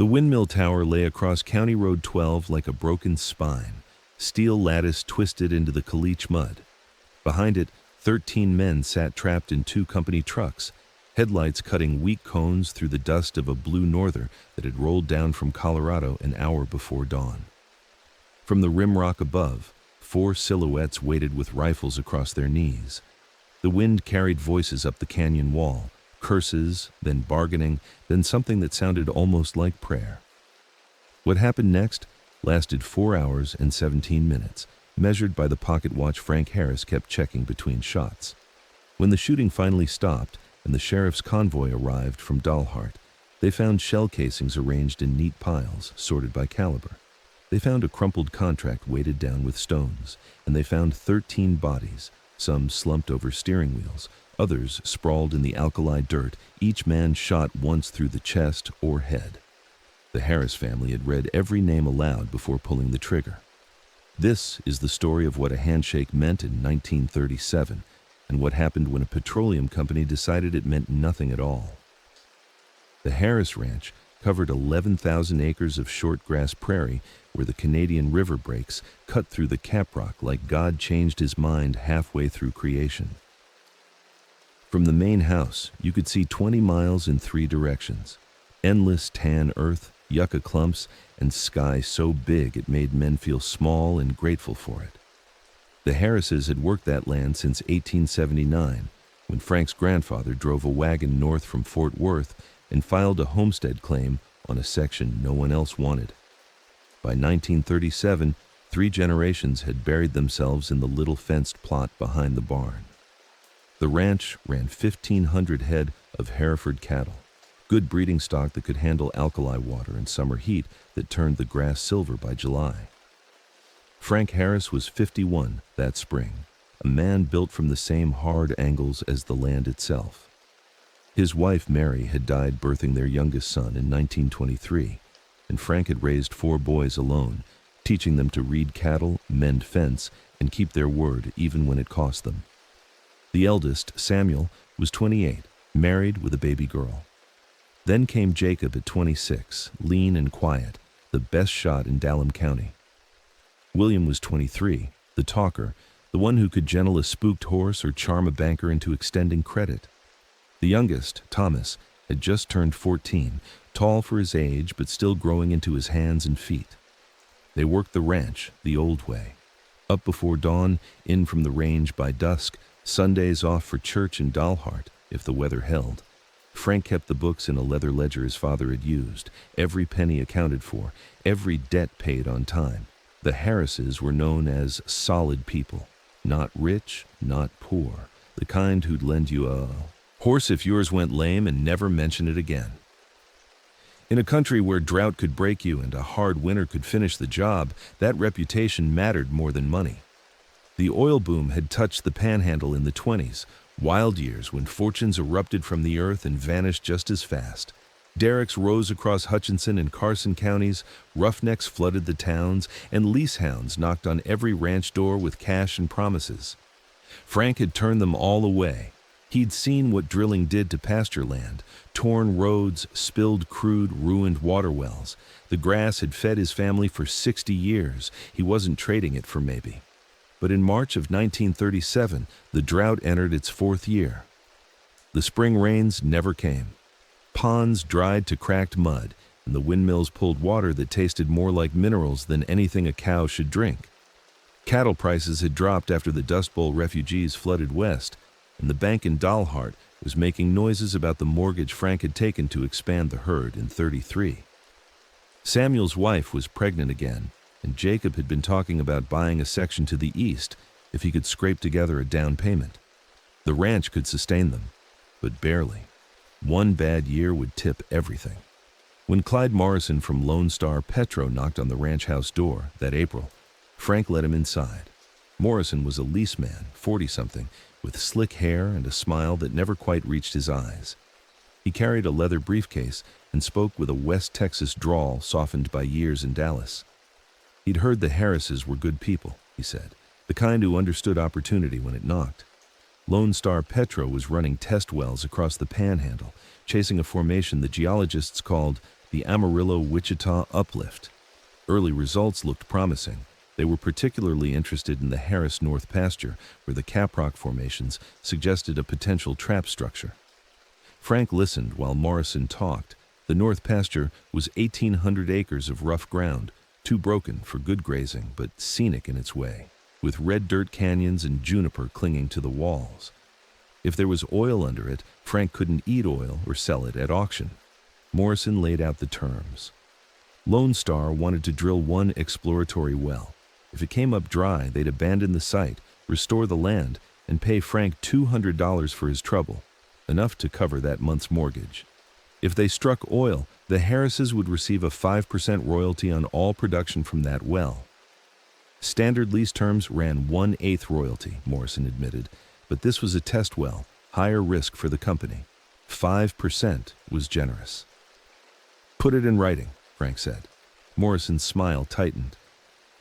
The windmill tower lay across County Road 12 like a broken spine, steel lattice twisted into the caliche mud. Behind it, 13 men sat trapped in 2 company trucks, headlights cutting weak cones through the dust of a blue norther that had rolled down from Colorado an hour before dawn. From the rim rock above, 4 silhouettes waited with rifles across their knees. The wind carried voices up the canyon wall, curses, then bargaining, then something that sounded almost like prayer. What happened next lasted 4 hours and 17 minutes, measured by the pocket watch Frank Harris kept checking between shots. When the shooting finally stopped and the sheriff's convoy arrived from Dalhart, they found shell casings arranged in neat piles, sorted by caliber. They found a crumpled contract weighted down with stones, and they found 13 bodies, some slumped over steering wheels, others sprawled in the alkali dirt, each man shot once through the chest or head. The Harris family had read every name aloud before pulling the trigger. This is the story of what a handshake meant in 1937, and what happened when a petroleum company decided it meant nothing at all. The Harris Ranch covered 11,000 acres of short-grass prairie where the Canadian River breaks cut through the caprock like God changed his mind halfway through creation. From the main house, you could see 20 miles in 3 directions. Endless tan earth, yucca clumps, and sky so big it made men feel small and grateful for it. The Harrises had worked that land since 1879, when Frank's grandfather drove a wagon north from Fort Worth and filed a homestead claim on a section no one else wanted. By 1937, 3 generations had buried themselves in the little fenced plot behind the barn. The ranch ran 1,500 head of Hereford cattle, good breeding stock that could handle alkali water and summer heat that turned the grass silver by July. Frank Harris was 51 that spring, a man built from the same hard angles as the land itself. His wife Mary had died birthing their youngest son in 1923, and Frank had raised 4 boys alone, teaching them to read cattle, mend fence, and keep their word even when it cost them. The eldest, Samuel, was 28, married with a baby girl. Then came Jacob at 26, lean and quiet, the best shot in Dallam County. William was 23, the talker, the one who could gentle a spooked horse or charm a banker into extending credit. The youngest, Thomas, had just turned 14, tall for his age but still growing into his hands and feet. They worked the ranch the old way. Up before dawn, in from the range by dusk, Sundays off for church in Dalhart, if the weather held. Frank kept the books in a leather ledger his father had used, every penny accounted for, every debt paid on time. The Harrises were known as solid people, not rich, not poor, the kind who'd lend you a horse if yours went lame and never mention it again. In a country where drought could break you and a hard winter could finish the job, that reputation mattered more than money. The oil boom had touched the Panhandle in the 20s, wild years when fortunes erupted from the earth and vanished just as fast. Derricks rose across Hutchinson and Carson counties, roughnecks flooded the towns, and leasehounds knocked on every ranch door with cash and promises. Frank had turned them all away. He'd seen what drilling did to pasture land, torn roads, spilled crude, ruined water wells. The grass had fed his family for 60 years. He wasn't trading it for maybe. But in March of 1937, the drought entered its 4th year. The spring rains never came. Ponds dried to cracked mud, and the windmills pulled water that tasted more like minerals than anything a cow should drink. Cattle prices had dropped after the Dust Bowl refugees flooded west, and the bank in Dalhart was making noises about the mortgage Frank had taken to expand the herd in '33. Samuel's wife was pregnant again, and Jacob had been talking about buying a section to the east if he could scrape together a down payment. The ranch could sustain them, but barely. One bad year would tip everything. When Clyde Morrison from Lone Star Petro knocked on the ranch house door that April, Frank let him inside. Morrison was a lease man, 40-something, with slick hair and a smile that never quite reached his eyes. He carried a leather briefcase and spoke with a West Texas drawl softened by years in Dallas. He'd heard the Harrises were good people, he said, the kind who understood opportunity when it knocked. Lone Star Petro was running test wells across the Panhandle, chasing a formation the geologists called the Amarillo-Wichita uplift. Early results looked promising. They were particularly interested in the Harris North Pasture, where the caprock formations suggested a potential trap structure. Frank listened while Morrison talked. The North Pasture was 1,800 acres of rough ground, too broken for good grazing but scenic in its way, with red dirt canyons and juniper clinging to the walls. If there was oil under it, Frank couldn't eat oil or sell it at auction. Morrison laid out the terms. Lone Star wanted to drill one exploratory well. If it came up dry, they'd abandon the site, restore the land, and pay Frank $200 for his trouble, enough to cover that month's mortgage. If they struck oil, the Harrises would receive a 5% royalty on all production from that well. Standard lease terms ran 1/8 royalty, Morrison admitted, but this was a test well, higher risk for the company. 5% was generous. "Put it in writing," Frank said. Morrison's smile tightened.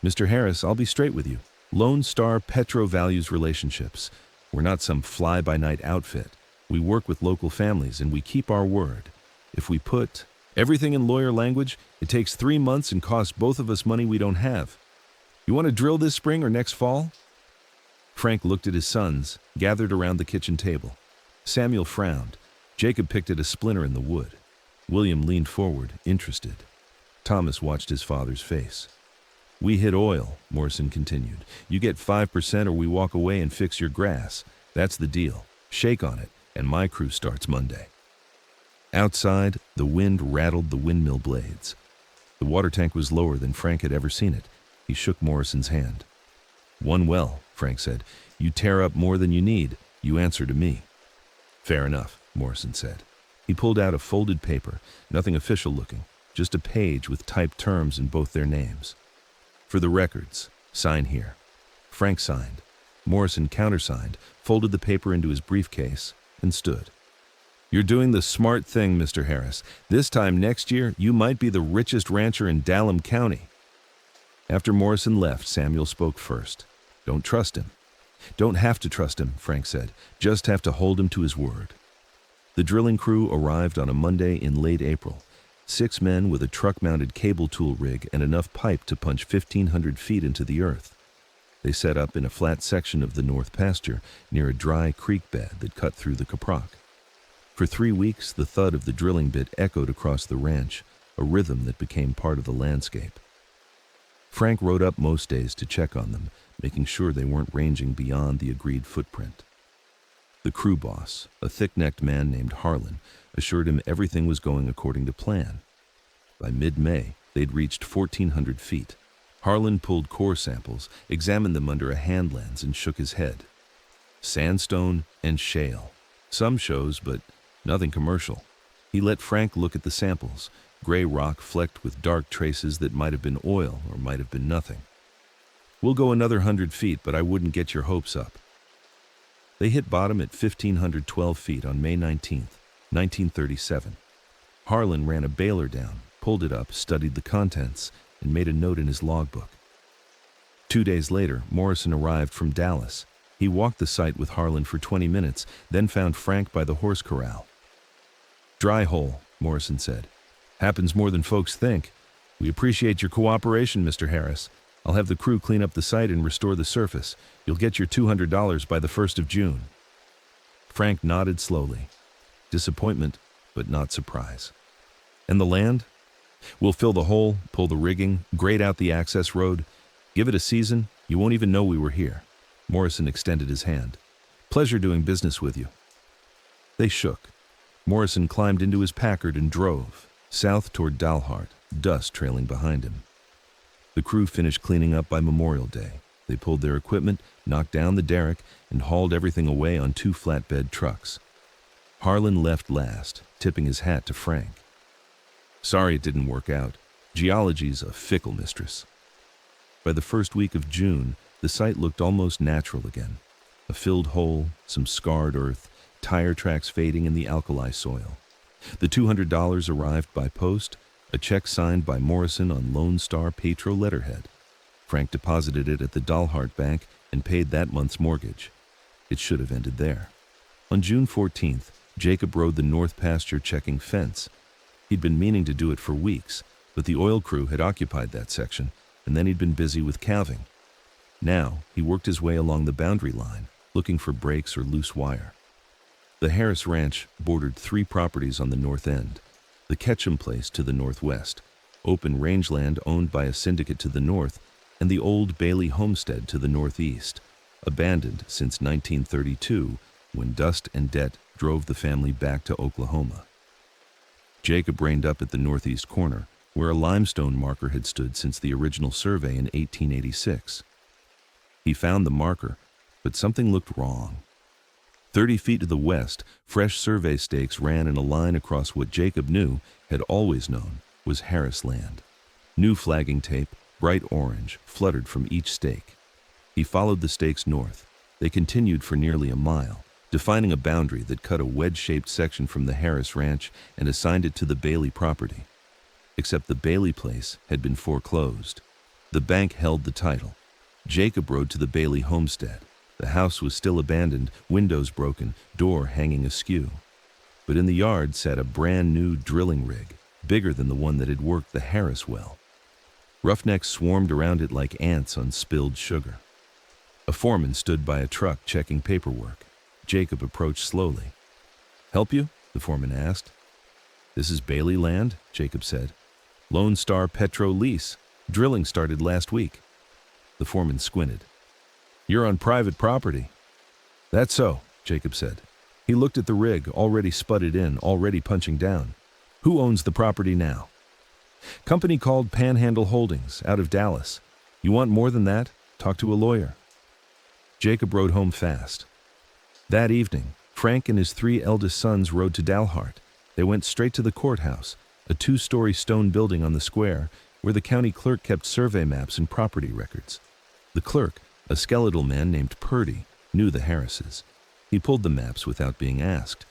"Mr. Harris, I'll be straight with you. Lone Star Petro values relationships. We're not some fly-by-night outfit. We work with local families and we keep our word. If we put everything in lawyer language, it takes 3 months and costs both of us money we don't have. You want to drill this spring or next fall?" Frank looked at his sons, gathered around the kitchen table. Samuel frowned. Jacob picked at a splinter in the wood. William leaned forward, interested. Thomas watched his father's face. "We hit oil," Morrison continued. "You get 5% or we walk away and fix your grass. That's the deal. Shake on it, and my crew starts Monday." Outside, the wind rattled the windmill blades. The water tank was lower than Frank had ever seen it. He shook Morrison's hand. "One well," Frank said. "You tear up more than you need. You answer to me." "Fair enough," Morrison said. He pulled out a folded paper, nothing official looking, just a page with typed terms in both their names. "For the records, sign here." Frank signed. Morrison countersigned, folded the paper into his briefcase, and stood. "You're doing the smart thing, Mr. Harris. This time next year, you might be the richest rancher in Dallam County." After Morrison left, Samuel spoke first. "Don't trust him." "Don't have to trust him," Frank said. "Just have to hold him to his word." The drilling crew arrived on a Monday in late April. 6 men with a truck-mounted cable tool rig and enough pipe to punch 1,500 feet into the earth. They set up in a flat section of the North Pasture near a dry creek bed that cut through the caprock. For 3 weeks, the thud of the drilling bit echoed across the ranch, a rhythm that became part of the landscape. Frank rode up most days to check on them, making sure they weren't ranging beyond the agreed footprint. The crew boss, a thick-necked man named Harlan, assured him everything was going according to plan. By mid-May, they'd reached 1,400 feet. Harlan pulled core samples, examined them under a hand lens, and shook his head. Sandstone and shale. Some shows, but nothing commercial. He let Frank look at the samples, gray rock flecked with dark traces that might have been oil or might have been nothing. "We'll go another 100 feet, but I wouldn't get your hopes up." They hit bottom at 1,512 feet on May 19th, 1937. Harlan ran a bailer down, pulled it up, studied the contents, and made a note in his logbook. 2 days later, Morrison arrived from Dallas. He walked the site with Harlan for 20 minutes, then found Frank by the horse corral. "Dry hole," Morrison said. "Happens more than folks think. We appreciate your cooperation, Mr. Harris. I'll have the crew clean up the site and restore the surface. You'll get your $200 by the 1st of June. Frank nodded slowly. Disappointment, but not surprise. "And the land? We'll fill the hole, pull the rigging, grade out the access road. Give it a season, you won't even know we were here." Morrison extended his hand. "Pleasure doing business with you." They shook. Morrison climbed into his Packard and drove, south toward Dalhart, dust trailing behind him. The crew finished cleaning up by Memorial Day. They pulled their equipment, knocked down the derrick, and hauled everything away on 2 flatbed trucks. Harlan left last, tipping his hat to Frank. "Sorry it didn't work out. Geology's a fickle mistress." By the first week of June, the site looked almost natural again. A filled hole, some scarred earth, tire tracks fading in the alkali soil. The $200 arrived by post, a check signed by Morrison on Lone Star Petro letterhead. Frank deposited it at the Dalhart Bank and paid that month's mortgage. It should have ended there. On June 14th, Jacob rode the North Pasture checking fence. He'd been meaning to do it for weeks, but the oil crew had occupied that section, and then he'd been busy with calving. Now, he worked his way along the boundary line, looking for breaks or loose wire. The Harris Ranch bordered 3 properties on the north end, the Ketchum Place to the northwest, open rangeland owned by a syndicate to the north, and the old Bailey homestead to the northeast, abandoned since 1932, when dust and debt drove the family back to Oklahoma. Jacob reined up at the northeast corner, where a limestone marker had stood since the original survey in 1886. He found the marker, but something looked wrong. 30 feet to the west, fresh survey stakes ran in a line across what Jacob knew, had always known, was Harris land. New flagging tape, bright orange, fluttered from each stake. He followed the stakes north. They continued for nearly a mile, defining a boundary that cut a wedge-shaped section from the Harris Ranch and assigned it to the Bailey property. Except the Bailey place had been foreclosed. The bank held the title. Jacob rode to the Bailey homestead. The house was still abandoned, windows broken, door hanging askew. But in the yard sat a brand new drilling rig, bigger than the one that had worked the Harris well. Roughnecks swarmed around it like ants on spilled sugar. A foreman stood by a truck checking paperwork. Jacob approached slowly. "Help you?" the foreman asked. "This is Bailey land," Jacob said. "Lone Star Petro lease. Drilling started last week." The foreman squinted. "You're on private property." "That's so," Jacob said. He looked at the rig, already spudded in, already punching down. "Who owns the property now?" "Company called Panhandle Holdings, out of Dallas. You want more than that? Talk to a lawyer." Jacob rode home fast. That evening, Frank and his 3 eldest sons rode to Dalhart. They went straight to the courthouse, a 2-story stone building on the square, where the county clerk kept survey maps and property records. The clerk, a skeletal man named Purdy, knew the Harrises. He pulled the maps without being asked.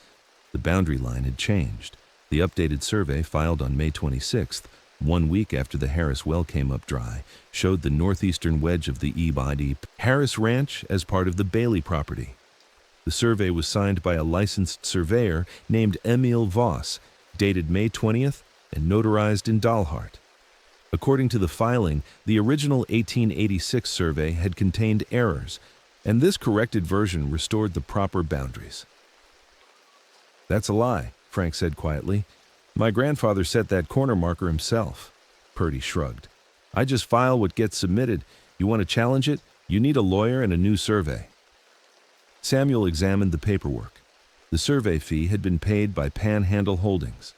The boundary line had changed. The updated survey, filed on May 26th, 1 week after the Harris well came up dry, showed the northeastern wedge of the E-body Harris Ranch as part of the Bailey property. The survey was signed by a licensed surveyor named Emil Voss, dated May 20th, and notarized in Dalhart. According to the filing, the original 1886 survey had contained errors, and this corrected version restored the proper boundaries. "That's a lie," Frank said quietly. "My grandfather set that corner marker himself." Purdy shrugged. "I just file what gets submitted. You want to challenge it? You need a lawyer and a new survey." Samuel examined the paperwork. The survey fee had been paid by Panhandle Holdings.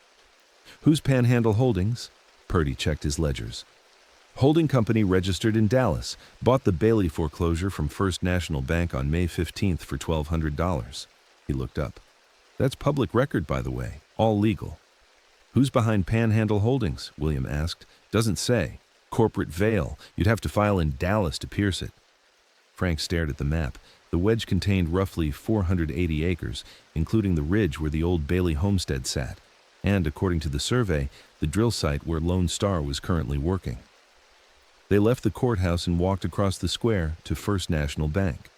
"Who's Panhandle Holdings?" Purdy checked his ledgers. "Holding company registered in Dallas, bought the Bailey foreclosure from First National Bank on May 15th for $1,200. He looked up. "That's public record, by the way, all legal." "Who's behind Panhandle Holdings?" William asked. "Doesn't say. Corporate veil. You'd have to file in Dallas to pierce it." Frank stared at the map. The wedge contained roughly 480 acres, including the ridge where the old Bailey homestead sat, and, according to the survey, the drill site where Lone Star was currently working. They left the courthouse and walked across the square to First National Bank.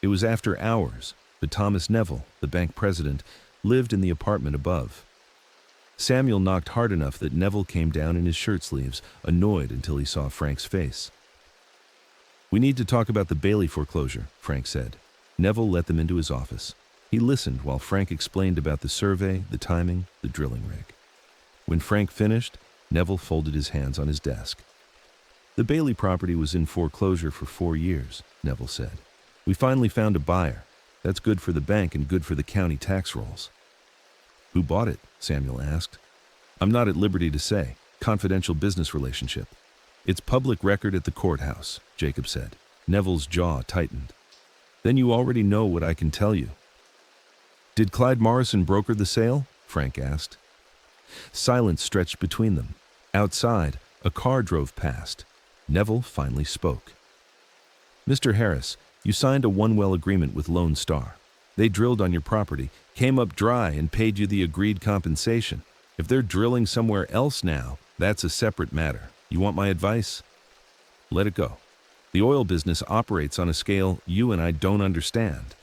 It was after hours, but Thomas Neville, the bank president, lived in the apartment above. Samuel knocked hard enough that Neville came down in his shirt sleeves, annoyed until he saw Frank's face. "We need to talk about the Bailey foreclosure," Frank said. Neville let them into his office. He listened while Frank explained about the survey, the timing, the drilling rig. When Frank finished, Neville folded his hands on his desk. "The Bailey property was in foreclosure for 4 years," Neville said. "We finally found a buyer. That's good for the bank and good for the county tax rolls." "Who bought it?" Samuel asked. "I'm not at liberty to say. Confidential business relationship." "It's public record at the courthouse," Jacob said. Neville's jaw tightened. "Then you already know what I can tell you." "Did Clyde Morrison broker the sale?" Frank asked. Silence stretched between them. Outside, a car drove past. Neville finally spoke. "Mr. Harris, you signed a one-well agreement with Lone Star. They drilled on your property, came up dry, and paid you the agreed compensation. If they're drilling somewhere else now, that's a separate matter. You want my advice? Let it go. The oil business operates on a scale you and I don't understand.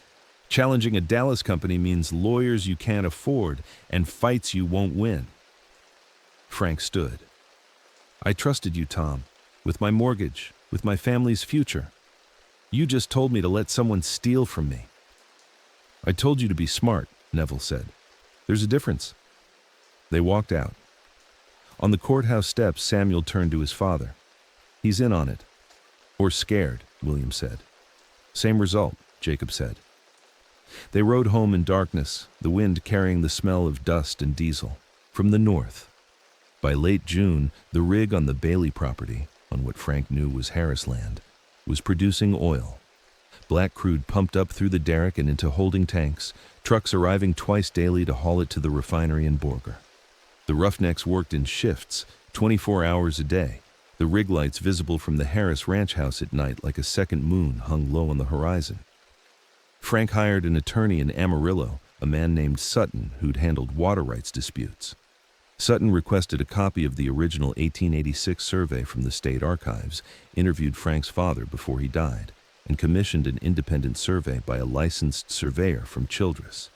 Challenging a Dallas company means lawyers you can't afford and fights you won't win. Frank stood. "I trusted you, Tom, with my mortgage, with my family's future. You just told me to let someone steal from me." "I told you to be smart," Neville said. "There's a difference." They walked out. On the courthouse steps, Samuel turned to his father. "He's in on it." "Or scared," William said. "Same result," Jacob said. They rode home in darkness, the wind carrying the smell of dust and diesel from the north. By late June, the rig on the Bailey property, on what Frank knew was Harris land, was producing oil. Black crude pumped up through the derrick and into holding tanks, trucks arriving twice daily to haul it to the refinery in Borger. The Roughnecks worked in shifts, 24 hours a day, the rig lights visible from the Harris ranch house at night like a second moon hung low on the horizon. Frank hired an attorney in Amarillo, a man named Sutton, who'd handled water rights disputes. Sutton requested a copy of the original 1886 survey from the state archives, interviewed Frank's father before he died, and commissioned an independent survey by a licensed surveyor from Childress.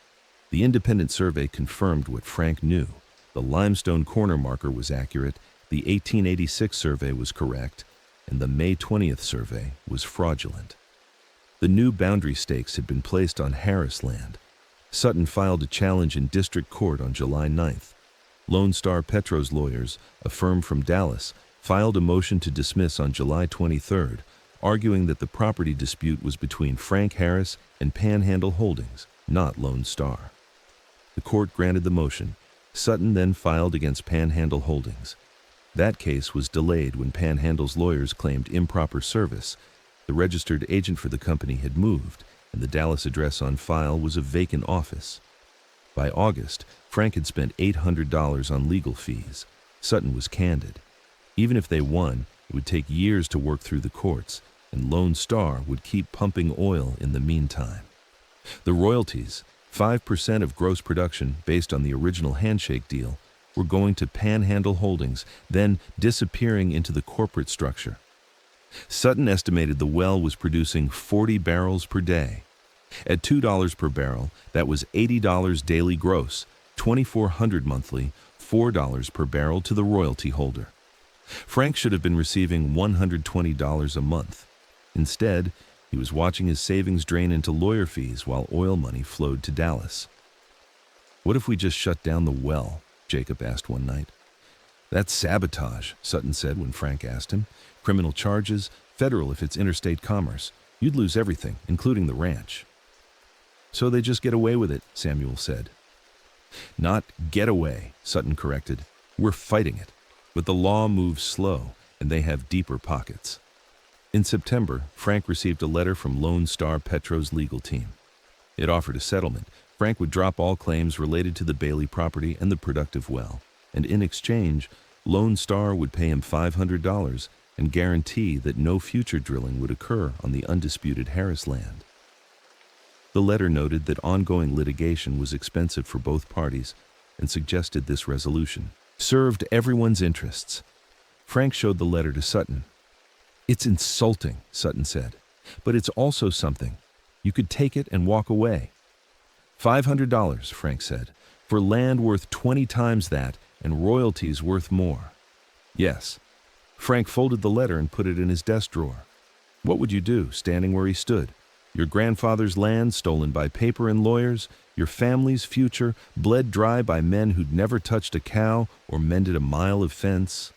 The independent survey confirmed what Frank knew. The limestone corner marker was accurate, the 1886 survey was correct, and the May 20th survey was fraudulent. The new boundary stakes had been placed on Harris land. Sutton filed a challenge in district court on July 9th. Lone Star Petro's lawyers, a firm from Dallas, filed a motion to dismiss on July 23rd, arguing that the property dispute was between Frank Harris and Panhandle Holdings, not Lone Star. The court granted the motion. Sutton then filed against Panhandle Holdings. That case was delayed when Panhandle's lawyers claimed improper service. The registered agent for the company had moved, and the Dallas address on file was a vacant office. By August, Frank had spent $800 on legal fees. Sutton was candid. Even if they won, it would take years to work through the courts, and Lone Star would keep pumping oil in the meantime. The royalties, 5% of gross production based on the original handshake deal, were going to Panhandle Holdings, then disappearing into the corporate structure. Sutton estimated the well was producing 40 barrels per day. At $2 per barrel, that was $80 daily gross, $2,400 monthly, $4 per barrel to the royalty holder. Frank should have been receiving $120 a month. Instead, he was watching his savings drain into lawyer fees while oil money flowed to Dallas. "What if we just shut down the well?" Jacob asked one night. "That's sabotage," Sutton said when Frank asked him. "Criminal charges, federal if it's interstate commerce. You'd lose everything, including the ranch." "So they just get away with it," Samuel said. "Not get away," Sutton corrected. "We're fighting it. But the law moves slow, and they have deeper pockets." In September, Frank received a letter from Lone Star Petro's legal team. It offered a settlement. Frank would drop all claims related to the Bailey property and the productive well, and in exchange, Lone Star would pay him $500 and guarantee that no future drilling would occur on the undisputed Harris land. The letter noted that ongoing litigation was expensive for both parties and suggested this resolution served everyone's interests. Frank showed the letter to Sutton. "It's insulting," Sutton said, "but it's also something. You could take it and walk away." $500, Frank said, "for land worth 20 times that and royalties worth more." "Yes." Frank folded the letter and put it in his desk drawer. What would you do, standing where he stood? Your grandfather's land stolen by paper and lawyers, your family's future bled dry by men who'd never touched a cow or mended a mile of fence.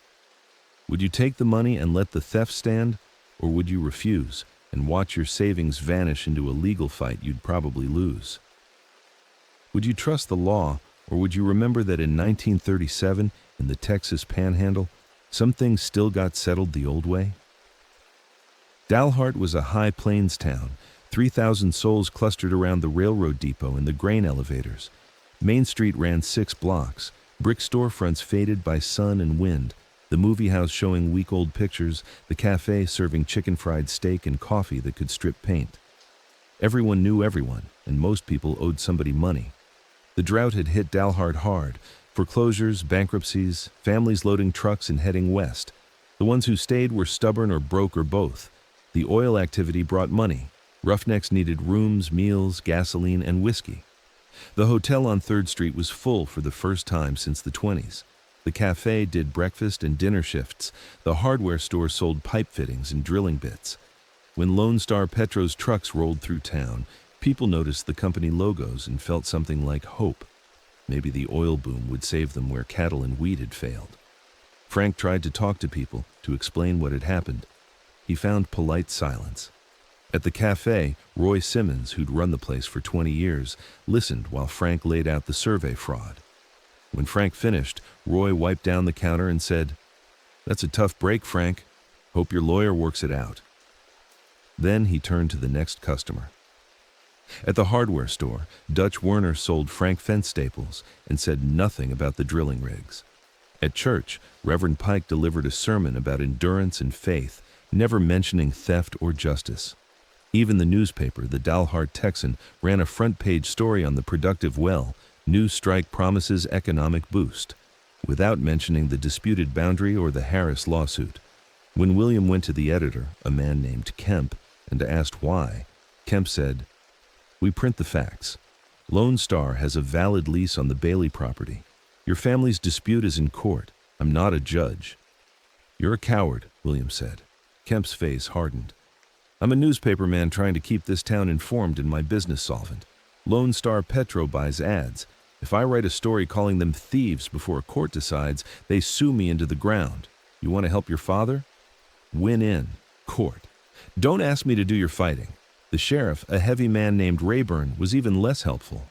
Would you take the money and let the theft stand, or would you refuse and watch your savings vanish into a legal fight you'd probably lose? Would you trust the law, or would you remember that in 1937, in the Texas Panhandle, some things still got settled the old way? Dalhart was a high plains town, 3,000 souls clustered around the railroad depot and the grain elevators. Main Street ran 6 blocks, brick storefronts faded by sun and wind, the movie house showing week-old pictures, the cafe serving chicken-fried steak and coffee that could strip paint. Everyone knew everyone, and most people owed somebody money. The drought had hit Dalhart hard. Foreclosures, bankruptcies, families loading trucks and heading west. The ones who stayed were stubborn or broke or both. The oil activity brought money. Roughnecks needed rooms, meals, gasoline, and whiskey. The hotel on 3rd Street was full for the first time since the 20s. The cafe did breakfast and dinner shifts. The hardware store sold pipe fittings and drilling bits. When Lone Star Petro's trucks rolled through town, people noticed the company logos and felt something like hope. Maybe the oil boom would save them where cattle and wheat had failed. Frank tried to talk to people, to explain what had happened. He found polite silence. At the cafe, Roy Simmons, who'd run the place for 20 years, listened while Frank laid out the survey fraud. When Frank finished, Roy wiped down the counter and said, "That's a tough break, Frank. Hope your lawyer works it out." Then he turned to the next customer. At the hardware store, Dutch Werner sold Frank fence staples and said nothing about the drilling rigs. At church, Reverend Pike delivered a sermon about endurance and faith, never mentioning theft or justice. Even the newspaper, the Dalhart Texan, ran a front-page story on the productive well, "New strike promises economic boost," without mentioning the disputed boundary or the Harris lawsuit. When William went to the editor, a man named Kemp, and asked why, Kemp said, "We print the facts. Lone Star has a valid lease on the Bailey property. Your family's dispute is in court. I'm not a judge." "You're a coward," William said. Kemp's face hardened. "I'm a newspaper man trying to keep this town informed and my business solvent. Lone Star Petro buys ads. If I write a story calling them thieves before a court decides, they sue me into the ground. You want to help your father? Win in court. Don't ask me to do your fighting." The sheriff, a heavy man named Rayburn, was even less helpful.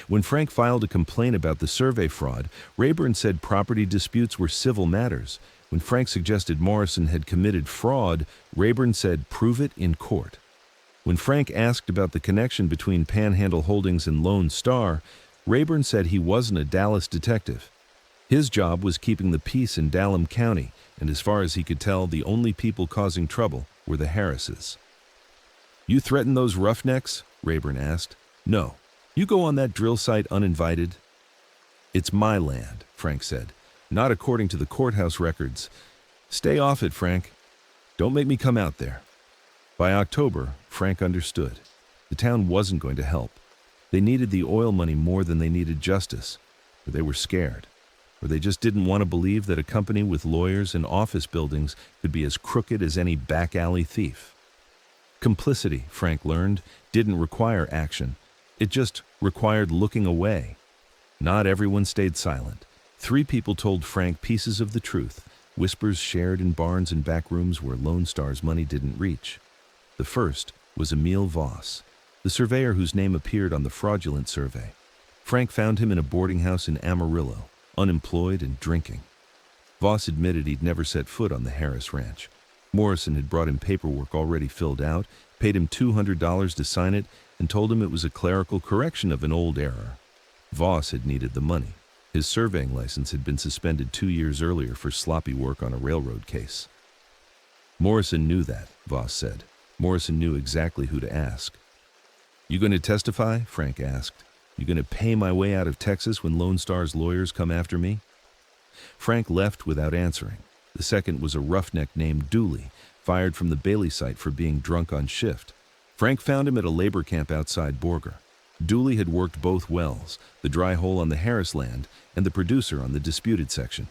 When Frank filed a complaint about the survey fraud, Rayburn said property disputes were civil matters. When Frank suggested Morrison had committed fraud, Rayburn said prove it in court. When Frank asked about the connection between Panhandle Holdings and Lone Star, Rayburn said he wasn't a Dallas detective. His job was keeping the peace in Dallam County, and as far as he could tell, the only people causing trouble were the Harrises. "You threaten those roughnecks?" Rayburn asked. "No. You go on that drill site uninvited?" "It's my land," Frank said. "Not according to the courthouse records. Stay off it, Frank. Don't make me come out there." By October, Frank understood. The town wasn't going to help. They needed the oil money more than they needed justice, or they were scared, or they just didn't want to believe that a company with lawyers and office buildings could be as crooked as any back alley thief. Complicity, Frank learned, didn't require action. It just required looking away. Not everyone stayed silent. 3 people told Frank pieces of the truth, whispers shared in barns and back rooms where Lone Star's money didn't reach. The first was Emil Voss, the surveyor whose name appeared on the fraudulent survey. Frank found him in a boarding house in Amarillo, unemployed and drinking. Voss admitted he'd never set foot on the Harris ranch. Morrison had brought him paperwork already filled out, paid him $200 to sign it, and told him it was a clerical correction of an old error. Voss had needed the money. His surveying license had been suspended 2 years earlier for sloppy work on a railroad case. Morrison knew that, Voss said. Morrison knew exactly who to ask. "You going to testify?" Frank asked. "You going to pay my way out of Texas when Lone Star's lawyers come after me?" Frank left without answering. The second was a roughneck named Dooley, fired from the Bailey site for being drunk on shift. Frank found him at a labor camp outside Borger. Dooley had worked both wells, the dry hole on the Harris land and the producer on the disputed section.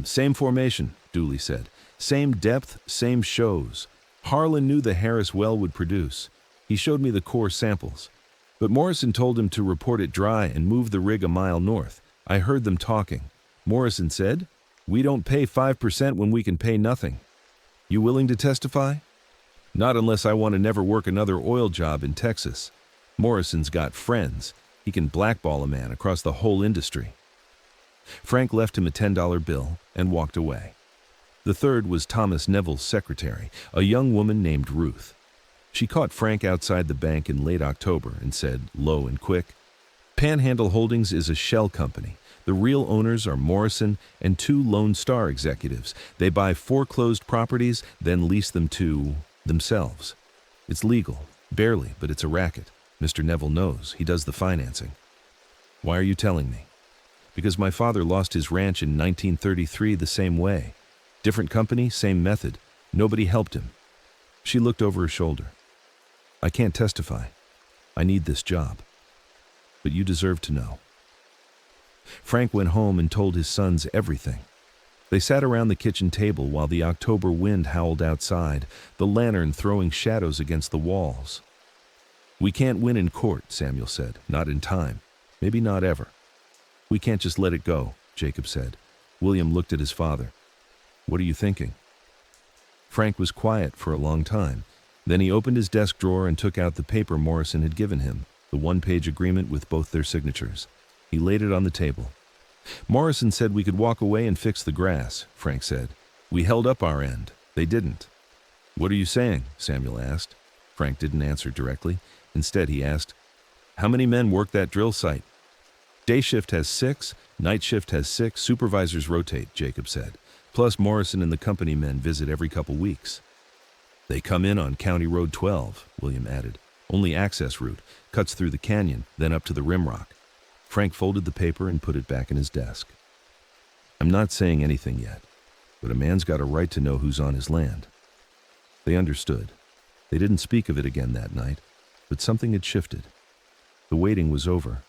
Same formation," Dooley said. "Same depth, same shows. Harlan knew the Harris well would produce. He showed me the core samples. But Morrison told him to report it dry and move the rig a mile north. I heard them talking. Morrison said, 'We don't pay 5% when we can pay nothing.' You willing to testify?" "Not unless I want to never work another oil job in Texas. Morrison's got friends. He can blackball a man across the whole industry." Frank left him a $10 bill and walked away. The third was Thomas Neville's secretary, a young woman named Ruth. She caught Frank outside the bank in late October and said, low and quick, "Panhandle Holdings is a shell company. The real owners are Morrison and 2 Lone Star executives. They buy foreclosed properties, then lease them to themselves. It's legal, barely, but it's a racket. Mr. Neville knows. He does the financing." "Why are you telling me?" "Because my father lost his ranch in 1933 the same way. Different company, same method. Nobody helped him." She looked over her shoulder. "I can't testify. I need this job. But you deserve to know." Frank went home and told his sons everything. They sat around the kitchen table while the October wind howled outside, the lantern throwing shadows against the walls. "We can't win in court," Samuel said. "Not in time. Maybe not ever." "We can't just let it go," Jacob said. William looked at his father. "What are you thinking?" Frank was quiet for a long time. Then he opened his desk drawer and took out the paper Morrison had given him, the one-page agreement with both their signatures. He laid it on the table. "Morrison said we could walk away and fix the grass," Frank said. "We held up our end. They didn't." "What are you saying?" Samuel asked. Frank didn't answer directly. Instead, he asked, "How many men work that drill site?" "Day shift has 6, night shift has 6, supervisors rotate," Jacob said. "Plus Morrison and the company men visit every couple weeks." "They come in on County Road 12, William added. "Only access route, cuts through the canyon, then up to the rimrock." Frank folded the paper and put it back in his desk. "I'm not saying anything yet, but a man's got a right to know who's on his land." They understood. They didn't speak of it again that night, but something had shifted. The waiting was over.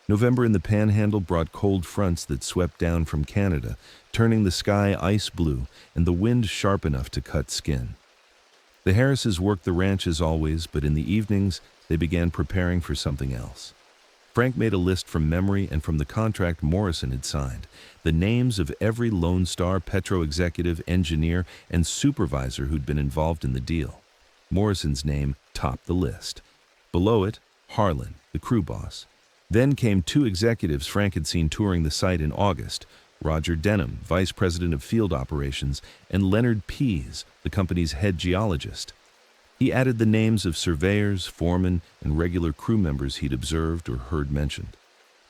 November in the Panhandle brought cold fronts that swept down from Canada, turning the sky ice blue and the wind sharp enough to cut skin. The Harrises worked the ranch as always, but in the evenings they began preparing for something else. Frank made a list from memory and from the contract Morrison had signed, the names of every Lone Star Petro executive, engineer, and supervisor who'd been involved in the deal. Morrison's name topped the list. Below it, Harlan, the crew boss. Then came 2 executives Frank had seen touring the site in August, Roger Denham, vice president of field operations, and Leonard Pease, the company's head geologist. He added the names of surveyors, foremen, and regular crew members he'd observed or heard mentioned.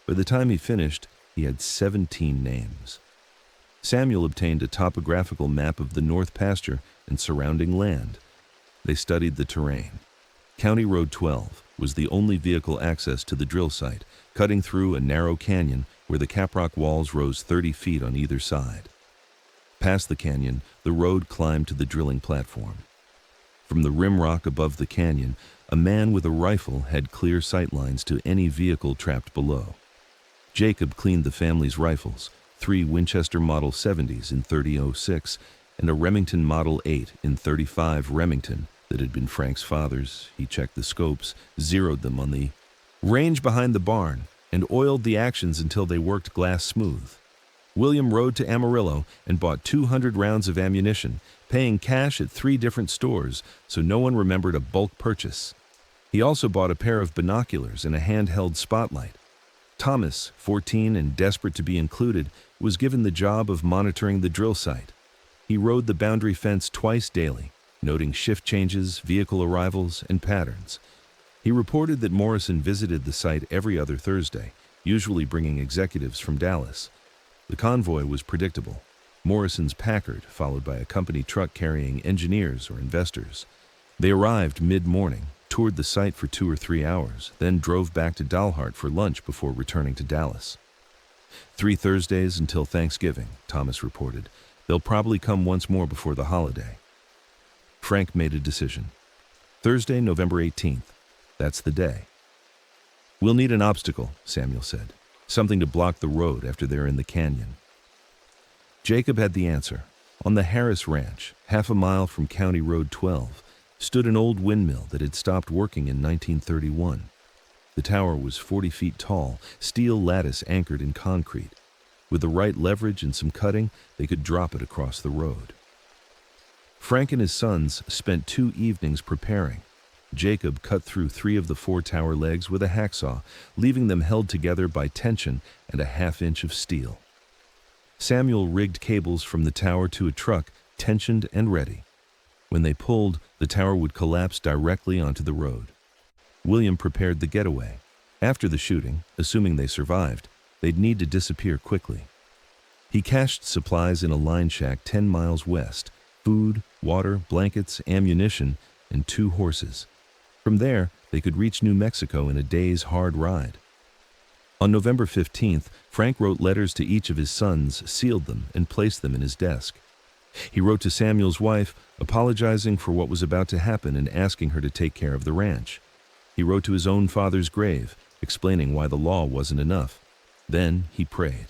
By the time he finished, he had 17 names. Samuel obtained a topographical map of the North Pasture and surrounding land. They studied the terrain. County Road 12 was the only vehicle access to the drill site, cutting through a narrow canyon where the caprock walls rose 30 feet on either side. Past the canyon, the road climbed to the drilling platform. From the rim rock above the canyon, a man with a rifle had clear sight lines to any vehicle trapped below. Jacob cleaned the family's rifles, 3 Winchester Model 70s in 3006 and a Remington Model 8 in 35 Remington that had been Frank's father's. He checked the scopes, zeroed them on the range behind the barn, and oiled the actions until they worked glass smooth. William rode to Amarillo and bought 200 rounds of ammunition, paying cash at 3 different stores so no one remembered a bulk purchase. He also bought a pair of binoculars and a handheld spotlight. Thomas, 14 and desperate to be included, was given the job of monitoring the drill site. He rode the boundary fence twice daily, noting shift changes, vehicle arrivals, and patterns. He reported that Morrison visited the site every other Thursday, usually bringing executives from Dallas. The convoy was predictable. Morrison's Packard, followed by a company truck carrying engineers or investors. They arrived mid-morning, toured the site for 2 or 3 hours, then drove back to Dalhart for lunch before returning to Dallas. 3 Thursdays until Thanksgiving, Thomas reported. They'll probably come once more before the holiday. Frank made a decision. Thursday, November 18th. That's the day. "We'll need an obstacle," Samuel said. "Something to block the road after they're in the canyon." Jacob had the answer. On the Harris Ranch, half a mile from County Road 12, stood an old windmill that had stopped working in 1931. The tower was 40 feet tall, steel lattice anchored in concrete. With the right leverage and some cutting, they could drop it across the road. Frank and his sons spent 2 evenings preparing. Jacob cut through 3 of the 4 tower legs with a hacksaw, leaving them held together by tension and a half-inch of steel. Samuel rigged cables from the tower to a truck, tensioned and ready. When they pulled, the tower would collapse directly onto the road. William prepared the getaway. After the shooting, assuming they survived, they'd need to disappear quickly. He cached supplies in a line shack 10 miles west, food, water, blankets, ammunition, and 2 horses. From there, they could reach New Mexico in a day's hard ride. On November 15th, Frank wrote letters to each of his sons, sealed them, and placed them in his desk. He wrote to Samuel's wife, apologizing for what was about to happen and asking her to take care of the ranch. He wrote to his own father's grave, explaining why the law wasn't enough. Then he prayed.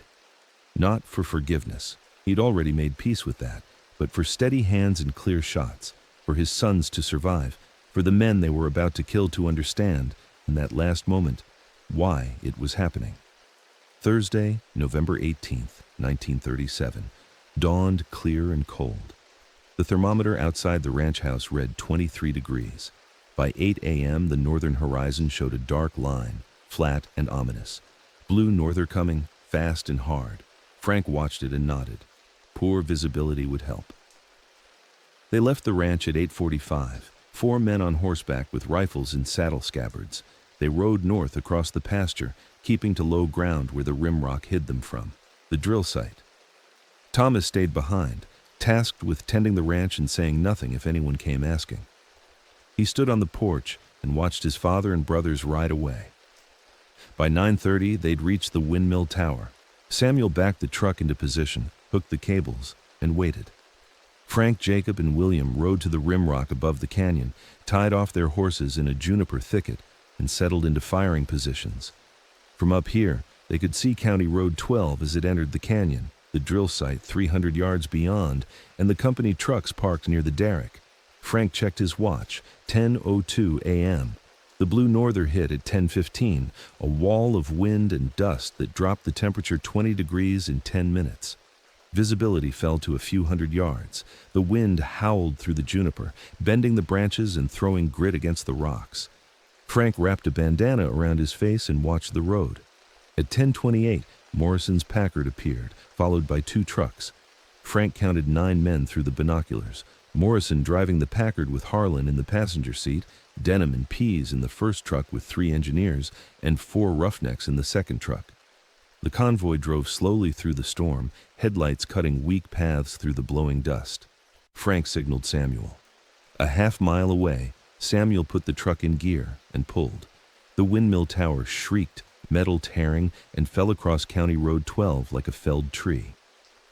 Not for forgiveness. He'd already made peace with that, but for steady hands and clear shots, for his sons to survive, for the men they were about to kill to understand, in that last moment, why it was happening. Thursday, November 18th, 1937, dawned clear and cold. The thermometer outside the ranch house read 23 degrees. By 8 a.m., the northern horizon showed a dark line, flat and ominous. Blue norther coming, fast and hard. Frank watched it and nodded. Poor visibility would help. They left the ranch at 8:45, 4 men on horseback with rifles in saddle scabbards. They rode north across the pasture, keeping to low ground where the rimrock hid them from, the drill site. Thomas stayed behind, tasked with tending the ranch and saying nothing if anyone came asking. He stood on the porch and watched his father and brothers ride away. By 9:30, they'd reached the windmill tower. Samuel backed the truck into position, hooked the cables, and waited. Frank, Jacob, and William rode to the rimrock above the canyon, tied off their horses in a juniper thicket, and settled into firing positions. From up here, they could see County Road 12 as it entered the canyon, the drill site 300 yards beyond, and the company trucks parked near the derrick. Frank checked his watch, 10:02 a.m. The blue norther hit at 10:15, a wall of wind and dust that dropped the temperature 20 degrees in 10 minutes. Visibility fell to a few hundred yards. The wind howled through the juniper, bending the branches and throwing grit against the rocks. Frank wrapped a bandana around his face and watched the road. At 10:28, Morrison's Packard appeared, followed by 2 trucks. Frank counted 9 men through the binoculars, Morrison driving the Packard with Harlan in the passenger seat, Denham and Pease in the first truck with 3 engineers, and 4 roughnecks in the second truck. The convoy drove slowly through the storm, headlights cutting weak paths through the blowing dust. Frank signaled Samuel. A half-mile away, Samuel put the truck in gear and pulled. The windmill tower shrieked, metal tearing, and fell across County Road 12 like a felled tree.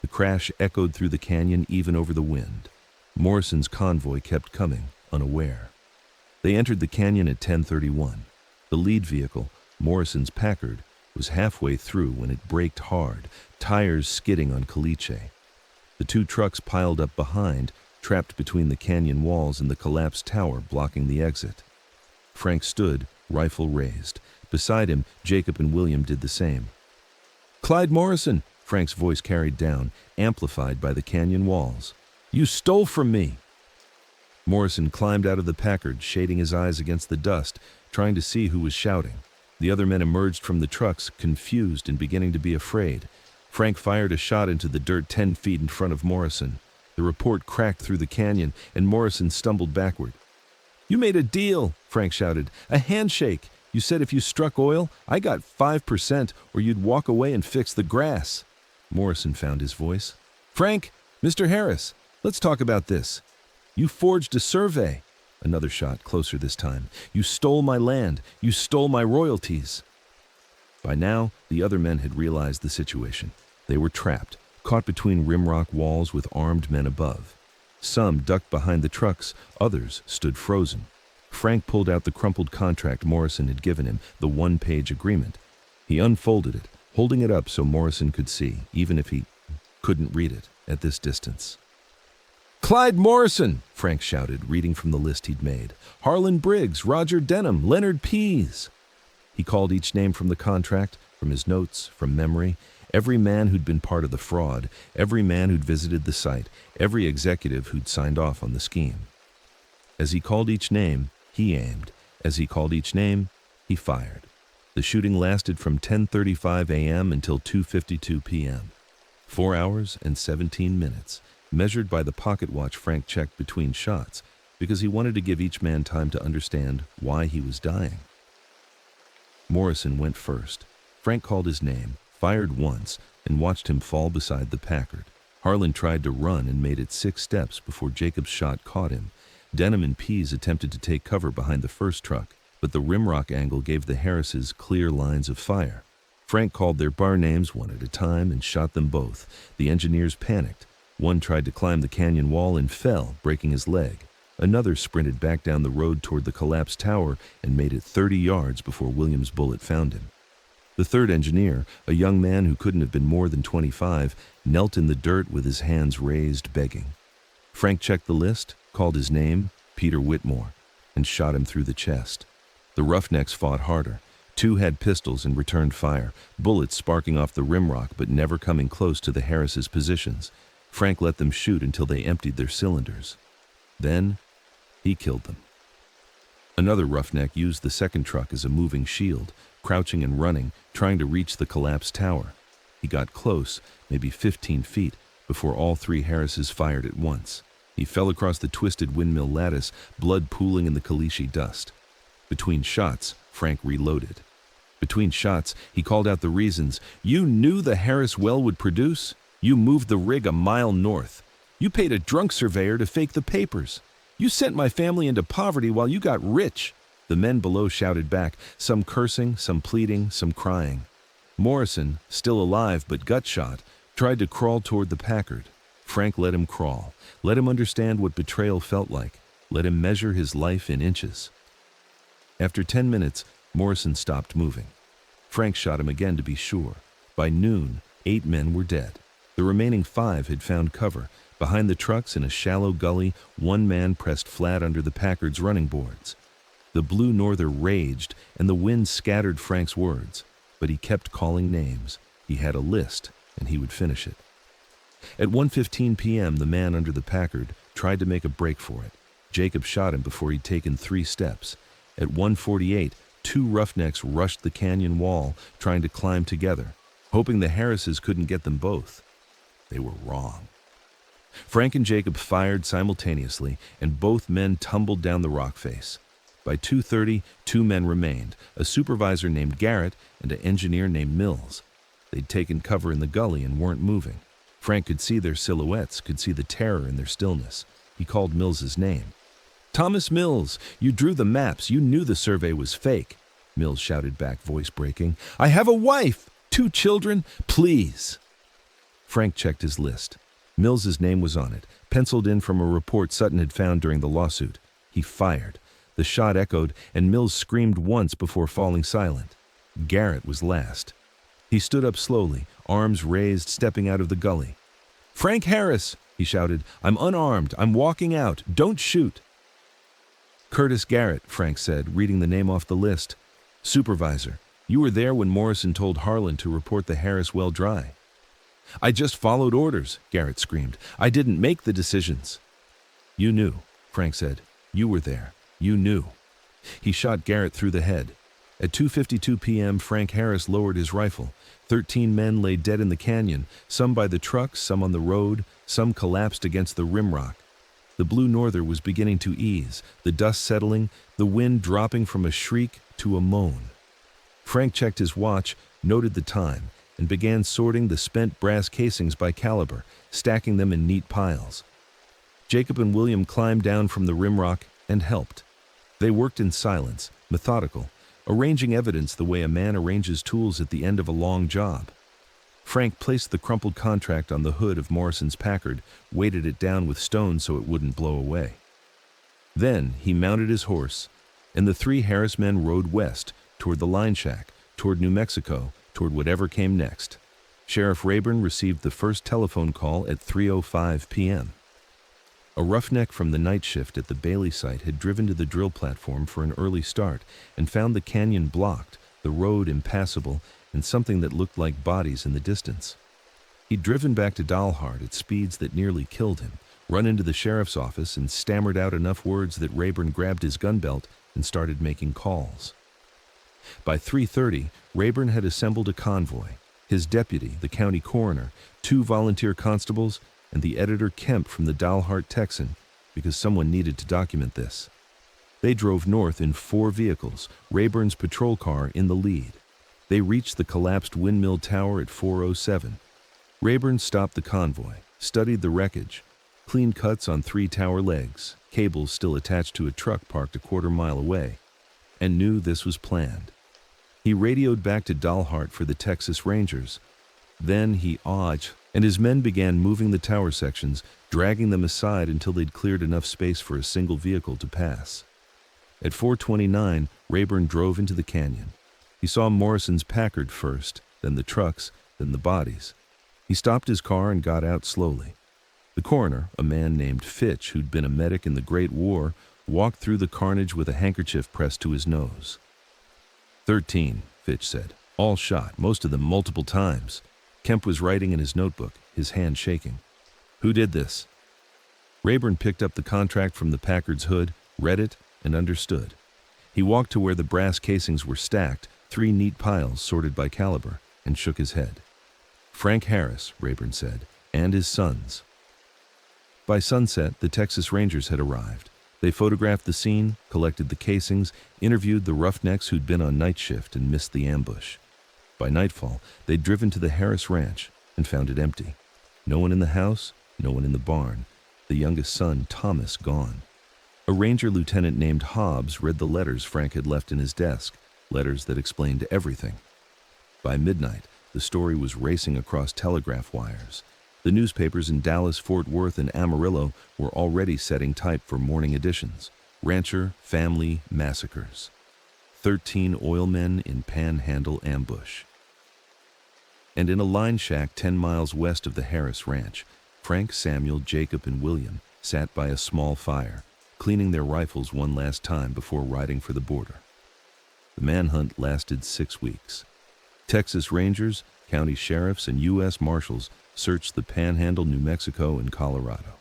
The crash echoed through the canyon even over the wind. Morrison's convoy kept coming, unaware. They entered the canyon at 10:31. The lead vehicle, Morrison's Packard, was halfway through when it braked hard, tires skidding on caliche. The 2 trucks piled up behind, trapped between the canyon walls and the collapsed tower blocking the exit. Frank stood, rifle raised. Beside him, Jacob and William did the same. "Clyde Morrison," Frank's voice carried down, amplified by the canyon walls. "You stole from me." Morrison climbed out of the Packard, shading his eyes against the dust, trying to see who was shouting. The other men emerged from the trucks, confused and beginning to be afraid. Frank fired a shot into the dirt 10 feet in front of Morrison. The report cracked through the canyon, and Morrison stumbled backward. "You made a deal," Frank shouted. "A handshake. You said if you struck oil, I got 5%, or you'd walk away and fix the grass." Morrison found his voice. "Frank, Mr. Harris, let's talk about this. You forged a survey." Another shot, closer this time. "You stole my land. You stole my royalties." By now, the other men had realized the situation. They were trapped, caught between rimrock walls with armed men above. Some ducked behind the trucks, others stood frozen. Frank pulled out the crumpled contract Morrison had given him, the 1-page agreement. He unfolded it, holding it up so Morrison could see, even if he couldn't read it at this distance. "Clyde Morrison," Frank shouted, reading from the list he'd made. "Harlan Briggs, Roger Denham, Leonard Pease." He called each name from the contract, from his notes, from memory. Every man who'd been part of the fraud, every man who'd visited the site, every executive who'd signed off on the scheme. As he called each name, he aimed. As he called each name, he fired. The shooting lasted from 10:35 a.m. until 2:52 p.m. 4 hours and 17 minutes, measured by the pocket watch Frank checked between shots, because he wanted to give each man time to understand why he was dying. Morrison went first. Frank called his name, fired once, and watched him fall beside the Packard. Harlan tried to run and made it 6 steps before Jacob's shot caught him. Denham and Pease attempted to take cover behind the first truck, but the rimrock angle gave the Harrises clear lines of fire. Frank called their bar names one at a time and shot them both. The engineers panicked. One tried to climb the canyon wall and fell, breaking his leg. Another sprinted back down the road toward the collapsed tower and made it 30 yards before William's bullet found him. The third engineer, a young man who couldn't have been more than 25, knelt in the dirt with his hands raised, begging. Frank checked the list, called his name, Peter Whitmore, and shot him through the chest. The roughnecks fought harder. 2 had pistols and returned fire, bullets sparking off the rimrock but never coming close to the Harris's positions. Frank let them shoot until they emptied their cylinders. Then, he killed them. Another roughneck used the second truck as a moving shield, crouching and running, trying to reach the collapsed tower. He got close, maybe 15 feet, before all 3 Harrises fired at once. He fell across the twisted windmill lattice, blood pooling in the caliche dust. Between shots, Frank reloaded. Between shots, he called out the reasons. "You knew the Harris well would produce? You moved the rig a mile north. You paid a drunk surveyor to fake the papers. You sent my family into poverty while you got rich." The men below shouted back, some cursing, some pleading, some crying. Morrison, still alive but gut-shot, tried to crawl toward the Packard. Frank let him crawl, let him understand what betrayal felt like, let him measure his life in inches. After 10 minutes, Morrison stopped moving. Frank shot him again to be sure. By noon, 8 men were dead. The remaining 5 had found cover. Behind the trucks in a shallow gully, 1 man pressed flat under the Packard's running boards. The blue norther raged, and the wind scattered Frank's words, but he kept calling names. He had a list, and he would finish it. At 1:15 p.m., the man under the Packard tried to make a break for it. Jacob shot him before he'd taken 3 steps. At 1:48, 2 roughnecks rushed the canyon wall, trying to climb together, hoping the Harrises couldn't get them both. They were wrong. Frank and Jacob fired simultaneously, and both men tumbled down the rock face. By 2:30, 2 men remained, a supervisor named Garrett and an engineer named Mills. They'd taken cover in the gully and weren't moving. Frank could see their silhouettes, could see the terror in their stillness. He called Mills's name. "Thomas Mills, you drew the maps. You knew the survey was fake." Mills shouted back, voice breaking. "I have a wife, 2 children, please." Frank checked his list. Mills's name was on it, penciled in from a report Sutton had found during the lawsuit. He fired. The shot echoed, and Mills screamed once before falling silent. Garrett was last. He stood up slowly, arms raised, stepping out of the gully. "Frank Harris," he shouted. "I'm unarmed. I'm walking out. Don't shoot." "Curtis Garrett," Frank said, reading the name off the list. "Supervisor, you were there when Morrison told Harlan to report the Harris well dry." "I just followed orders," Garrett screamed. "I didn't make the decisions." "You knew," Frank said. "You were there. You knew." He shot Garrett through the head. At 2:52 p.m., Frank Harris lowered his rifle. 13 men lay dead in the canyon, some by the trucks, some on the road, some collapsed against the rimrock. The blue norther was beginning to ease, the dust settling, the wind dropping from a shriek to a moan. Frank checked his watch, noted the time, and began sorting the spent brass casings by caliber, stacking them in neat piles. Jacob and William climbed down from the rimrock and helped. They worked in silence, methodical, arranging evidence the way a man arranges tools at the end of a long job. Frank placed the crumpled contract on the hood of Morrison's Packard, weighted it down with stones so it wouldn't blow away. Then he mounted his horse, and the 3 Harris men rode west, toward the line shack, toward New Mexico, toward whatever came next. Sheriff Rayburn received the first telephone call at 3:05 p.m. A roughneck from the night shift at the Bailey site had driven to the drill platform for an early start and found the canyon blocked, the road impassable, and something that looked like bodies in the distance. He'd driven back to Dalhart at speeds that nearly killed him, run into the sheriff's office, and stammered out enough words that Rayburn grabbed his gun belt and started making calls. By 3:30, Rayburn had assembled a convoy. His deputy, the county coroner, 2 volunteer constables, and the editor Kemp from the Dalhart Texan, because someone needed to document this. They drove north in 4 vehicles, Rayburn's patrol car in the lead. They reached the collapsed windmill tower at 4:07. Rayburn stopped the convoy, studied the wreckage, clean cuts on 3 tower legs, cables still attached to a truck parked a quarter-mile away, and knew this was planned. He radioed back to Dalhart for the Texas Rangers. Then he awed, and his men began moving the tower sections, dragging them aside until they'd cleared enough space for a single vehicle to pass. At 4:29, Rayburn drove into the canyon. He He saw Morrison's Packard first, then the trucks, then the bodies. He stopped his car and got out slowly. The coroner, a man named Fitch, who'd been a medic in the Great War, walked through the carnage with a handkerchief pressed to his nose. 13, Fitch said. All shot, most of them multiple times. Kemp was writing in his notebook, his hand shaking. Who did this? Rayburn picked up the contract from the Packard's hood, read it, and understood. He walked to where the brass casings were stacked, 3 neat piles sorted by caliber, and shook his head. Frank Harris, Rayburn said, and his sons. By sunset, the Texas Rangers had arrived. They photographed the scene, collected the casings, interviewed the roughnecks who'd been on night shift and missed the ambush. By nightfall, they'd driven to the Harris Ranch and found it empty. No one in the house, no one in the barn. The youngest son, Thomas, gone. A ranger lieutenant named Hobbs read the letters Frank had left in his desk, letters that explained everything. By midnight, the story was racing across telegraph wires. The newspapers in Dallas, Fort Worth, and Amarillo were already setting type for morning editions. Rancher, family, massacres. 13 oil men in Panhandle ambush. And in a line shack 10 miles west of the Harris Ranch, Frank, Samuel, Jacob, and William sat by a small fire, cleaning their rifles one last time before riding for the border. The manhunt lasted 6 weeks. Texas Rangers, county sheriffs, and U.S. Marshals searched the Panhandle, New Mexico, and Colorado.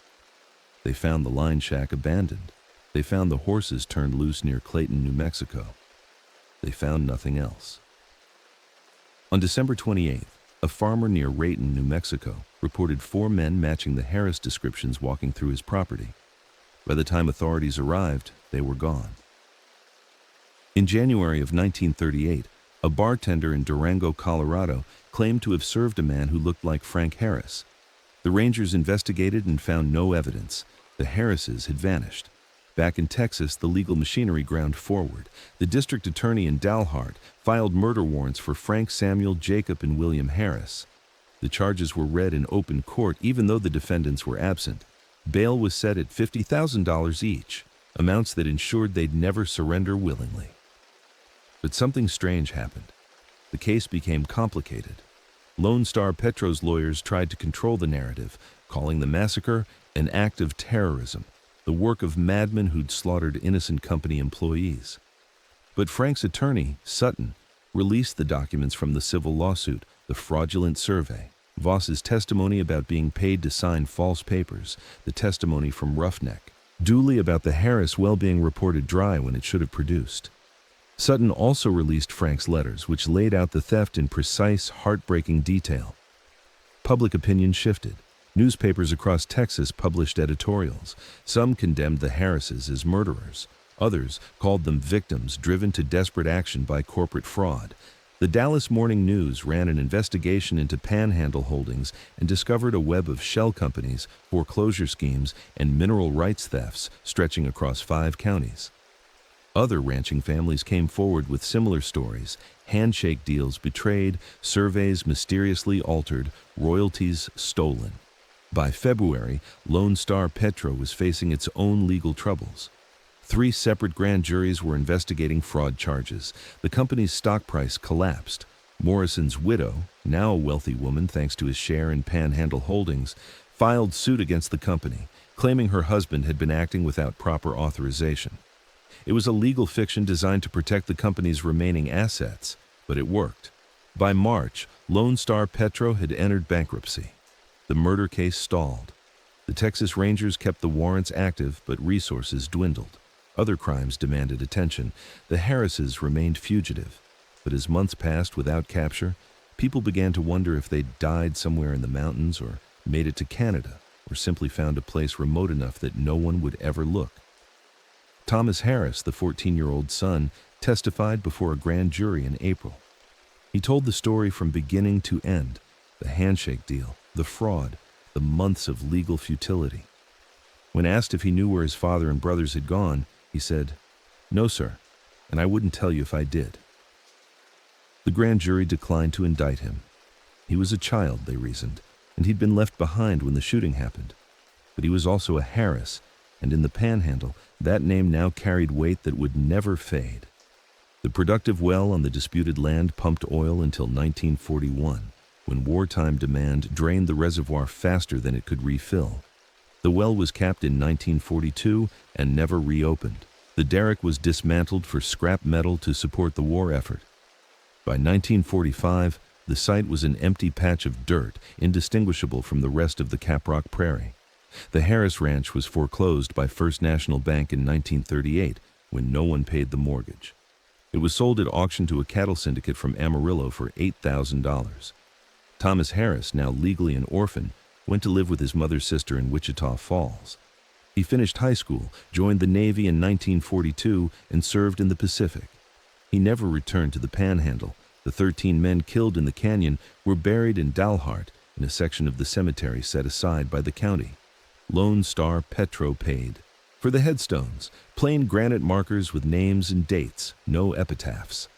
They found the line shack abandoned. They found the horses turned loose near Clayton, New Mexico. They found nothing else. On December 28th, a farmer near Rayton, New Mexico, reported 4 men matching the Harris descriptions walking through his property. By the time authorities arrived, they were gone. In January of 1938, a bartender in Durango, Colorado, claimed to have served a man who looked like Frank Harris. The Rangers investigated and found no evidence. The Harrises had vanished. Back in Texas, the legal machinery ground forward. The district attorney in Dalhart filed murder warrants for Frank, Samuel, Jacob, and William Harris. The charges were read in open court even though the defendants were absent. Bail was set at $50,000 each, amounts that ensured they'd never surrender willingly. But something strange happened. The case became complicated. Lone Star Petro's lawyers tried to control the narrative, calling the massacre an act of terrorism, the work of madmen who'd slaughtered innocent company employees. But Frank's attorney, Sutton, released the documents from the civil lawsuit, the fraudulent survey, Voss's testimony about being paid to sign false papers, the testimony from Roughneck, Dooley about the Harris well being reported dry when it should have produced. Sutton also released Frank's letters, which laid out the theft in precise, heartbreaking detail. Public opinion shifted. Newspapers across Texas published editorials. Some condemned the Harrises as murderers. Others called them victims driven to desperate action by corporate fraud. The Dallas Morning News ran an investigation into Panhandle holdings and discovered a web of shell companies, foreclosure schemes, and mineral rights thefts stretching across 5 counties. Other ranching families came forward with similar stories: handshake deals betrayed, surveys mysteriously altered, royalties stolen. By February, Lone Star Petro was facing its own legal troubles. 3 separate grand juries were investigating fraud charges. The company's stock price collapsed. Morrison's widow, now a wealthy woman thanks to his share in Panhandle Holdings, filed suit against the company, claiming her husband had been acting without proper authorization. It was a legal fiction designed to protect the company's remaining assets, but it worked. By March, Lone Star Petro had entered bankruptcy. The murder case stalled. The Texas Rangers kept the warrants active, but resources dwindled. Other crimes demanded attention. The Harrises remained fugitive. But as months passed without capture, people began to wonder if they'd died somewhere in the mountains or made it to Canada or simply found a place remote enough that no one would ever look. Thomas Harris, the 14-year-old son, testified before a grand jury in April. He told the story from beginning to end: the handshake deal, the fraud, the months of legal futility. When asked if he knew where his father and brothers had gone, he said, "No, sir, and I wouldn't tell you if I did." The grand jury declined to indict him. He was a child, they reasoned, and he'd been left behind when the shooting happened. But he was also a Harris, and in the Panhandle, that name now carried weight that would never fade. The productive well on the disputed land pumped oil until 1941, when wartime demand drained the reservoir faster than it could refill. The well was capped in 1942 and never reopened. The derrick was dismantled for scrap metal to support the war effort. By 1945, the site was an empty patch of dirt, indistinguishable from the rest of the Caprock Prairie. The Harris Ranch was foreclosed by First National Bank in 1938, when no one paid the mortgage. It was sold at auction to a cattle syndicate from Amarillo for $8,000. Thomas Harris, now legally an orphan, went to live with his mother's sister in Wichita Falls. He finished high school, joined the Navy in 1942, and served in the Pacific. He never returned to the Panhandle. The 13 men killed in the canyon were buried in Dalhart, in a section of the cemetery set aside by the county. Lone Star Petro paid. For the headstones, plain granite markers with names and dates, no epitaphs.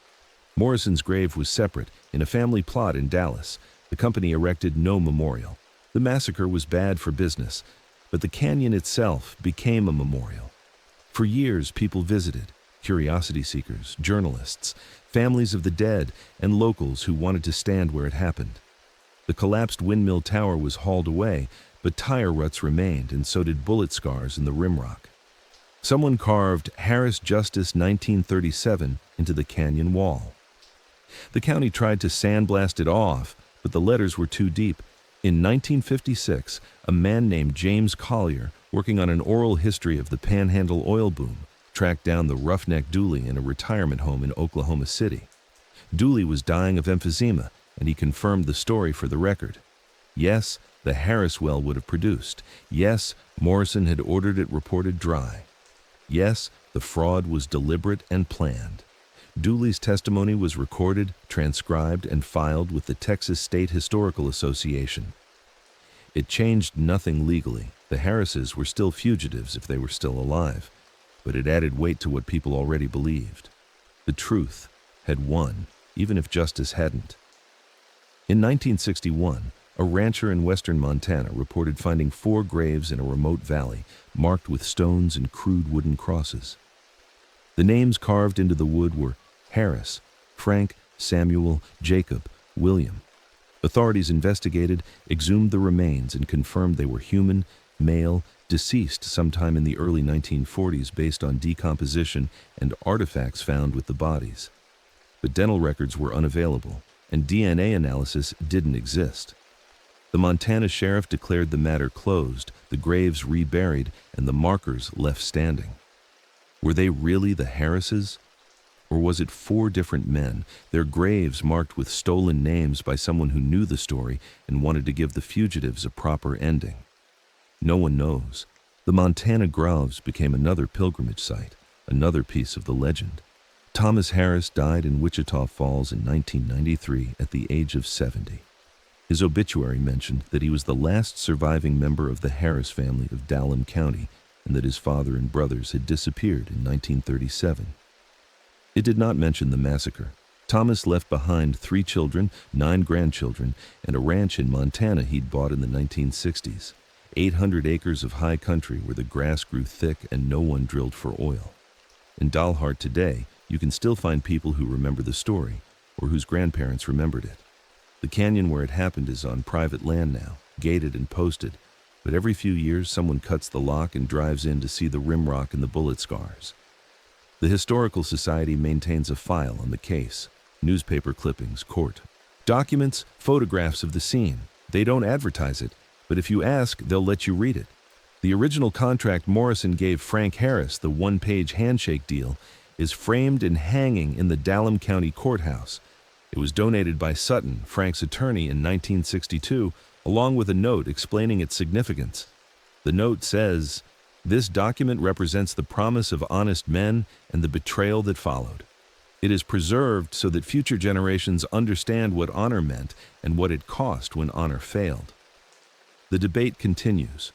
Morrison's grave was separate, in a family plot in Dallas. The company erected no memorial. The massacre was bad for business, but the canyon itself became a memorial. For years, people visited, curiosity seekers, journalists, families of the dead, and locals who wanted to stand where it happened. The collapsed windmill tower was hauled away, but tire ruts remained, and so did bullet scars in the rimrock. Someone carved Harris Justice 1937 into the canyon wall. The county tried to sandblast it off, but the letters were too deep. In 1956, a man named James Collier, working on an oral history of the Panhandle oil boom, tracked down the roughneck Dooley in a retirement home in Oklahoma City. Dooley was dying of emphysema, and he confirmed the story for the record. Yes, the Harris well would have produced. Yes, Morrison had ordered it reported dry. Yes, the fraud was deliberate and planned. Dooley's testimony was recorded, transcribed, and filed with the Texas State Historical Association. It changed nothing legally. The Harrises were still fugitives if they were still alive, but it added weight to what people already believed. The truth had won, even if justice hadn't. In 1961, a rancher in western Montana reported finding 4 graves in a remote valley, marked with stones and crude wooden crosses. The names carved into the wood were Harris, Frank, Samuel, Jacob, William. Authorities investigated, exhumed the remains, and confirmed they were human, male, deceased sometime in the early 1940s based on decomposition and artifacts found with the bodies. But dental records were unavailable, and DNA analysis didn't exist. The Montana sheriff declared the matter closed, the graves reburied, and the markers left standing. Were they really the Harrises? Or was it 4 different men, their graves marked with stolen names by someone who knew the story and wanted to give the fugitives a proper ending? No one knows. The Montana Groves became another pilgrimage site, another piece of the legend. Thomas Harris died in Wichita Falls in 1993 at the age of 70. His obituary mentioned that he was the last surviving member of the Harris family of Dallam County and that his father and brothers had disappeared in 1937. It did not mention the massacre. Thomas left behind 3 children, 9 grandchildren, and a ranch in Montana he'd bought in the 1960s. 800 acres of high country where the grass grew thick and no one drilled for oil. In Dalhart today, you can still find people who remember the story, or whose grandparents remembered it. The canyon where it happened is on private land now, gated and posted, but every few years someone cuts the lock and drives in to see the rimrock and the bullet scars. The Historical Society maintains a file on the case, newspaper clippings, court documents, photographs of the scene. They don't advertise it, but if you ask, they'll let you read it. The original contract Morrison gave Frank Harris, the 1-page handshake deal, is framed and hanging in the Dallam County courthouse. It was donated by Sutton, Frank's attorney, in 1962, along with a note explaining its significance. The note says, "This document represents the promise of honest men and the betrayal that followed. It is preserved so that future generations understand what honor meant and what it cost when honor failed." The debate continues.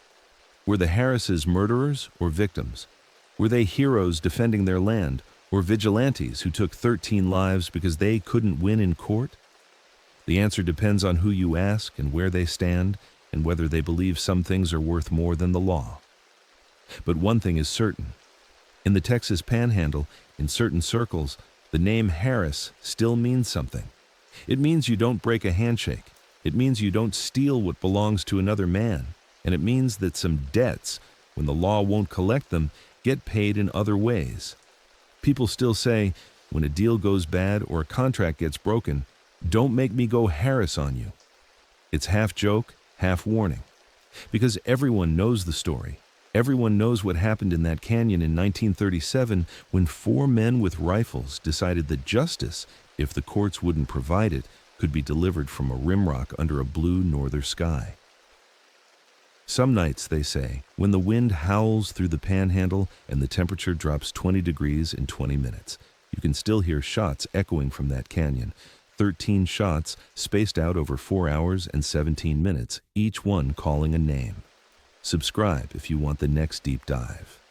Were the Harrises murderers or victims? Were they heroes defending their land, or vigilantes who took 13 lives because they couldn't win in court? The answer depends on who you ask and where they stand and whether they believe some things are worth more than the law. But one thing is certain. In the Texas Panhandle, in certain circles, The name Harris still means something. It means you don't break a handshake. It means you don't steal what belongs to another man. And it means that some debts, when the law won't collect them, get paid in other ways. People still say, when a deal goes bad or a contract gets broken, don't make me go Harris on you. It's half joke, half warning. Because everyone knows the story. Everyone knows what happened in that canyon in 1937 when 4 men with rifles decided that justice, if the courts wouldn't provide it, could be delivered from a rimrock under a blue northern sky. Some nights, they say, when the wind howls through the Panhandle and the temperature drops 20 degrees in 20 minutes, you can still hear shots echoing from that canyon. 13 shots spaced out over 4 hours and 17 minutes, each one calling a name. Subscribe if you want the next deep dive.